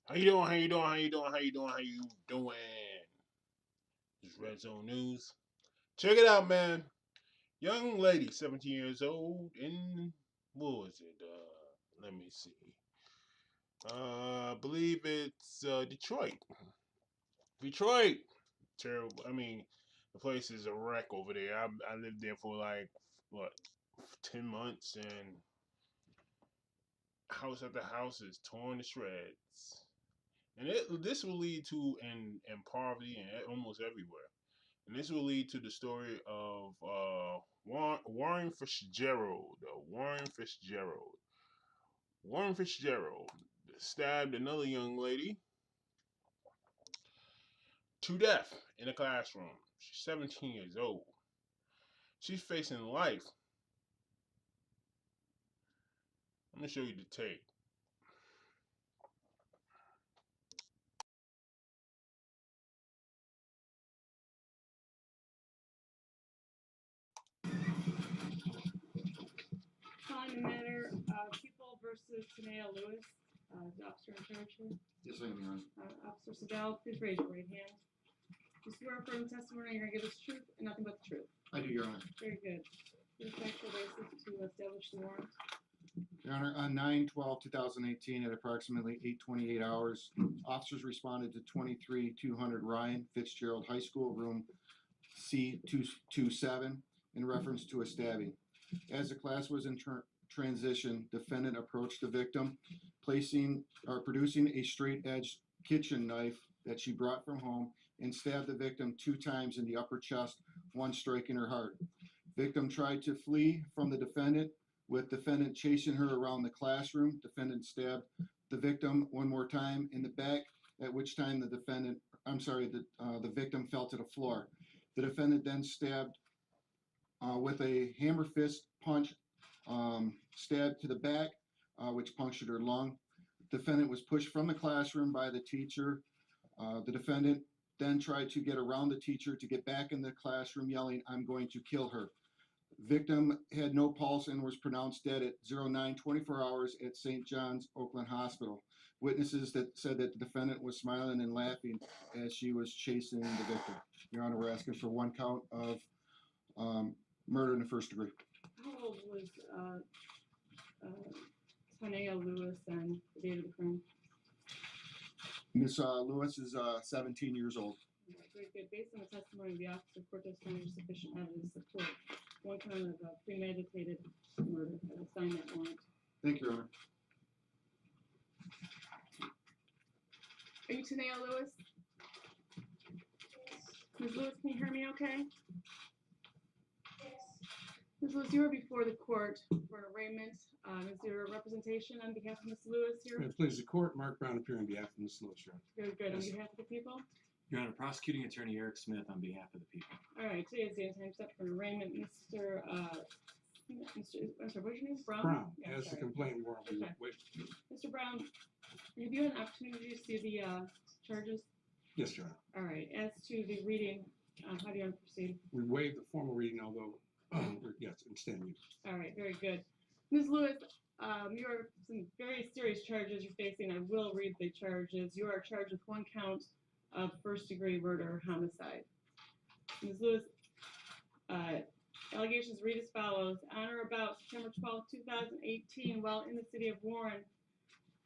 How you doing? How you doing? How you doing? How you doing? How you doing? This Red Zone News. Check it out, man. Young lady, 17 years old, in what was it? Let me see. I believe it's Detroit. Detroit. Terrible. I mean, the place is a wreck over there. I lived there for like what 10 months, and house after house is torn to shreds. And this will lead to in poverty and almost everywhere. And this will lead to the story of Warren Fitzgerald. Warren Fitzgerald stabbed another young lady to death in a classroom. She's 17 years old. She's facing life. I'm gonna show you the tape. Calling the matter, People versus Tanea Lewis, the officer in charge here. Yes, I am, Your Honor. Officer Sadell, please raise your right hand. You swear affirm the testimony you're going to give us the truth and nothing but the truth. I do, Your Honor. Very good. Your factual basis to establish the warrant. Your Honor, on 9/12/2018 at approximately 8:28 hours, officers responded to 23-200 Ryan Fitzgerald High School, room C227, in reference to a stabbing. As the class was in transition, defendant approached the victim, producing a straight-edged kitchen knife that she brought from home and stabbed the victim 2 times in the upper chest, one striking her heart. Victim tried to flee from the defendant, with defendant chasing her around the classroom. Defendant stabbed the victim one more time in the back, at which time the victim fell to the floor. The defendant then stabbed with a hammer fist punch, stabbed to the back, which punctured her lung. Defendant was pushed from the classroom by the teacher. The defendant then tried to get around the teacher to get back in the classroom, yelling, "I'm going to kill her." Victim had no pulse and was pronounced dead at 09:24 hours at St. John's Oakland Hospital. Witnesses that said that the defendant was smiling and laughing as she was chasing the victim. Your Honor, we're asking for 1 count of murder in the first degree. How old was uh, Tanea Lewis on the date of the crime? Miss Lewis is 17 years old. Very good. Based on the testimony of the officer, court does find there's sufficient evidence to support 1 count of premeditated murder. I will sign that warrant. Thank you, Your Honor. Are you Tanea Lewis? Yes. Ms. Lewis, can you hear me okay? Yes. Ms. Lewis, you are before the court for an arraignment. Is there a representation on behalf of Ms. Lewis here? Please, the court, Mark Brown, appear on behalf of Ms. Lewis, Your Honor. Very good. Yes. On behalf of the people? Your Honor, prosecuting attorney Eric Smith on behalf of the people. All right, today is the time set for an arraignment. Mr. I'm sorry, what's your name? Brown? Brown, Yeah, as the sorry. complaint warrant, we Okay. wait. Mr. Brown, have you had an opportunity to see the charges? Yes, Your Honor. All right, as to the reading, how do you want to proceed? We waive the formal reading, although, yes, and stand mute. All right, very good. Ms. Lewis, you are some very serious charges you're facing. I will read the charges. You are charged with 1 count of first-degree murder or homicide. Ms. Lewis, allegations read as follows. On or about September 12, 2018, while in the city of Warren,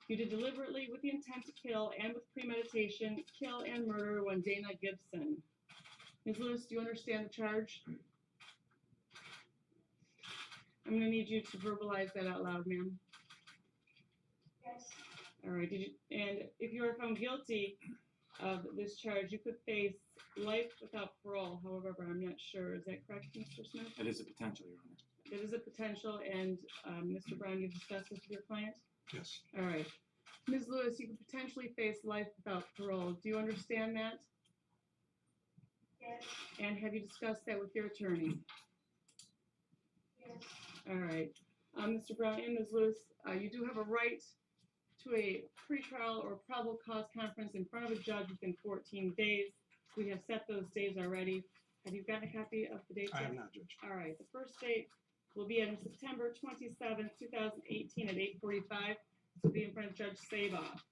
you did deliberately, with the intent to kill and with premeditation, kill and murder one Dana Gibson. Ms. Lewis, do you understand the charge? I'm going to need you to verbalize that out loud, ma'am. Yes. All right. And if you are found guilty of this charge, you could face life without parole. However, I'm not sure. Is that correct, Mr. Smith? That is a potential, Your Honor. It is a potential, and Mr. Brown, you've discussed this with your client? Yes. All right. Ms. Lewis, you could potentially face life without parole. Do you understand that? Yes. And have you discussed that with your attorney? Yes. All right. Mr. Brown and Ms. Lewis, you do have a right to a pretrial or probable cause conference in front of a judge within 14 days. We have set those days already. Have you gotten a copy of the dates? I have not, Judge. All right. The first date will be on September 27th, 2018 at 8:45. This will be in front of Judge Saboff.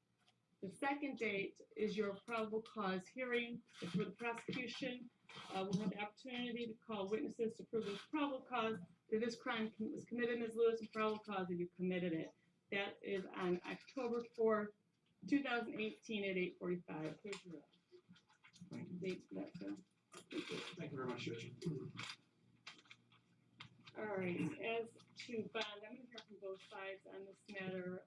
The second date is your probable cause hearing. It's for the prosecution. We'll have the opportunity to call witnesses to prove there's probable cause that this crime was committed, Ms. Lewis, and probable cause that you committed it. That is on October 4th, 2018 at 8:45. Here's your Thank you. date for that, sir. Thank you. Thank you very much, Judge. All right, as to bond, I'm gonna hear from both sides on this matter.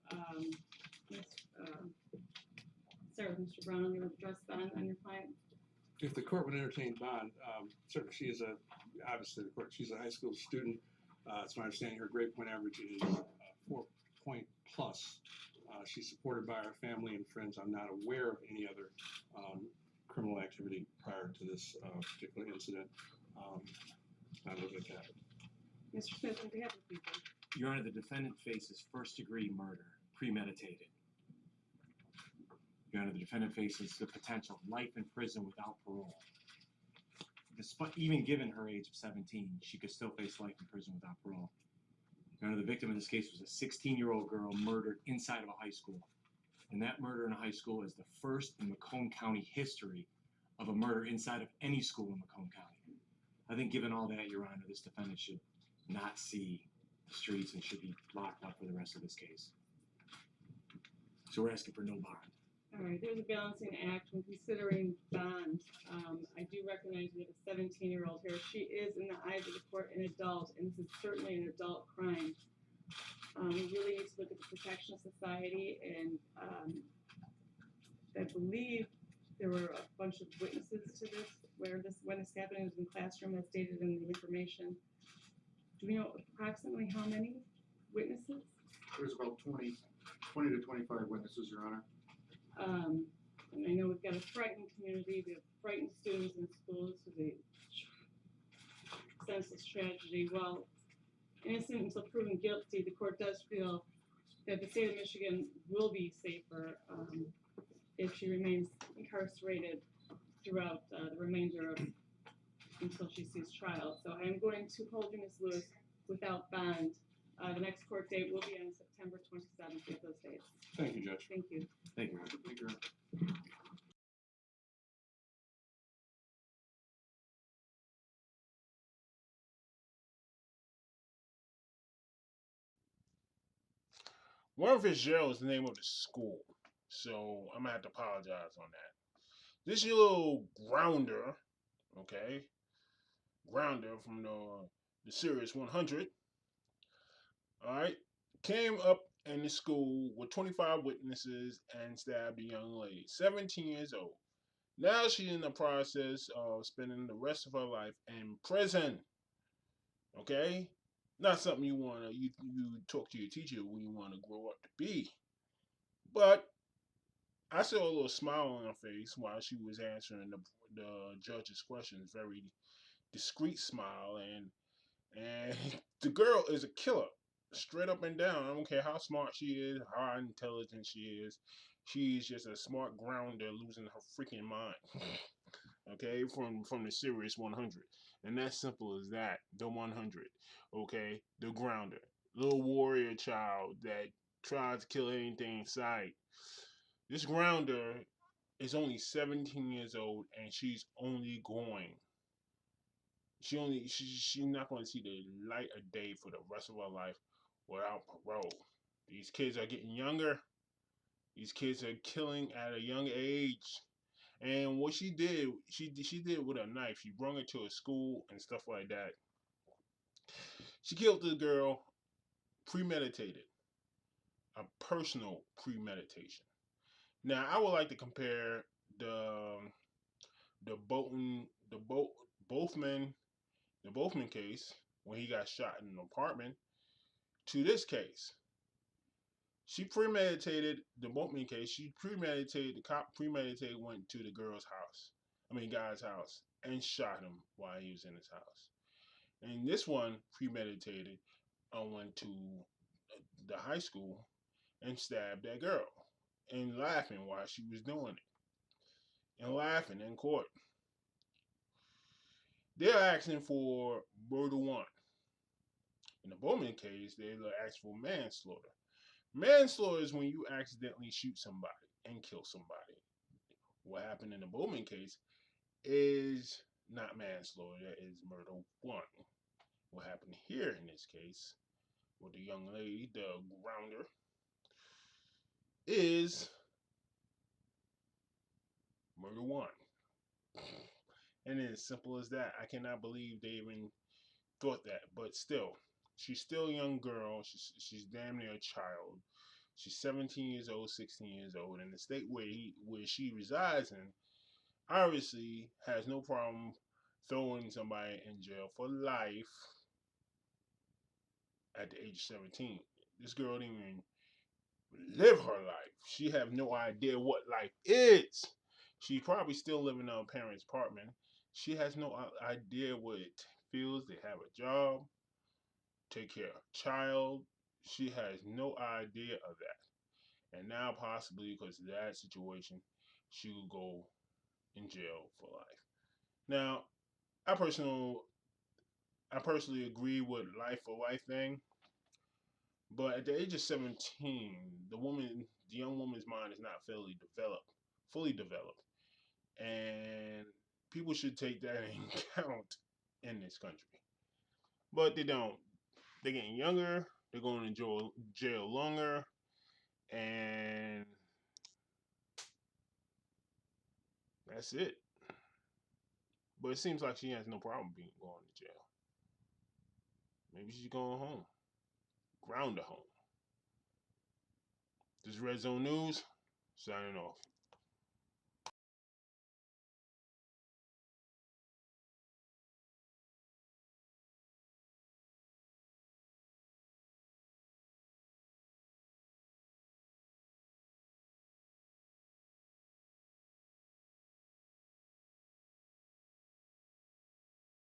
Start with Mr. Brown, I'm gonna address bond on your client. If the court would entertain bond, certainly she is obviously the court, she's a high school student. It's my understanding her grade point average is 4 point plus. She's supported by her family and friends. I'm not aware of any other criminal activity prior to this particular incident. I look at that. Mr. Smith, on behalf of the people. Your Honor, the defendant faces first-degree murder, premeditated. Your Honor, the defendant faces the potential of life in prison without parole. Despite, even given her age of 17, she could still face life in prison without parole. Your Honor, the victim in this case was a 16-year-old girl murdered inside of a high school. And that murder in a high school is the first in Macomb County history of a murder inside of any school in Macomb County. I think given all that, Your Honor, this defendant should not see the streets and should be locked up for the rest of this case. So we're asking for no bond. All right, there's a balancing act when considering bond. I do recognize we have a 17-year-old here. She is, in the eyes of the court, an adult, and this is certainly an adult crime. We really need to look at the protection of society, and I believe there were a bunch of witnesses to this, when this happened. It was in the classroom, as stated in the information. Do we know approximately how many witnesses? There's about 20 to 25 witnesses, Your Honor. And I know we've got a frightened community, we have frightened students in schools with a senseless tragedy. Well, innocent until proven guilty, the court does feel that the state of Michigan will be safer if she remains incarcerated throughout the remainder of until she sees trial. So I'm going to hold you, Ms. Lewis, without bond. The next court date will be on September 27th of those dates. Thank you, Judge. Thank you. Thank you. Thank you, Your Honor. Warren Fitzgerald is the name of the school, so I'm gonna have to apologize on that. This little grounder, okay, grounder from the series 100, all right, came up in the school with 25 witnesses and stabbed a young lady, 17 years old. Now she's in the process of spending the rest of her life in prison. Okay, not something you wanna you talk to your teacher when you want to grow up to be. But I saw a little smile on her face while she was answering the judge's questions, very discreet smile, and the girl is a killer, straight up and down. I don't care how smart she is, how intelligent she is. She's just a smart grounder losing her freaking mind. Okay, from the series 100, and that's simple as that. The 100, okay, the grounder, little warrior child that tries to kill anything in sight. This grounder is only 17 years old, and she's only going. She's not going to see the light of day for the rest of her life without parole. These kids are getting younger. These kids are killing at a young age. And what she did it with a knife. She brought it to a school and stuff like that. She killed the girl, premeditated, a personal premeditation. Now I would like to compare the Bothman case when he got shot in an apartment to this case. She premeditated the Boatman case. The cop premeditated, went to the guy's house, and shot him while he was in his house. And this one premeditated, went to the high school and stabbed that girl, and laughing while she was doing it, and laughing in court. They're asking for murder one. In the Bowman case, they're asking for manslaughter. Manslaughter is when you accidentally shoot somebody. and kill somebody. What happened in the Bowman case is not manslaughter, is murder one. What happened here in this case with the young lady, the grounder, is murder one. And it's as simple as that. I cannot believe they even thought that. But still, she's still a young girl. She's damn near a child. She's 17 years old, 16 years old, and the state where she resides in obviously has no problem throwing somebody in jail for life at the age of 17. This girl didn't even live her life. She have no idea what life is. She's probably still living in her parents' apartment. She has no idea what it feels. They have a job, take care of a child. She has no idea of that. And now possibly because of that situation, she will go in jail for life. Now, I personally I personally agree with life for life thing, but at the age of 17, the young woman's mind is not fully developed, and people should take that into account in this country. But they don't. They're getting younger. They're going to jail longer, and that's it. But it seems like she has no problem being going to jail. Maybe she's going home. Ground her home. This is Red Zone News. Signing off.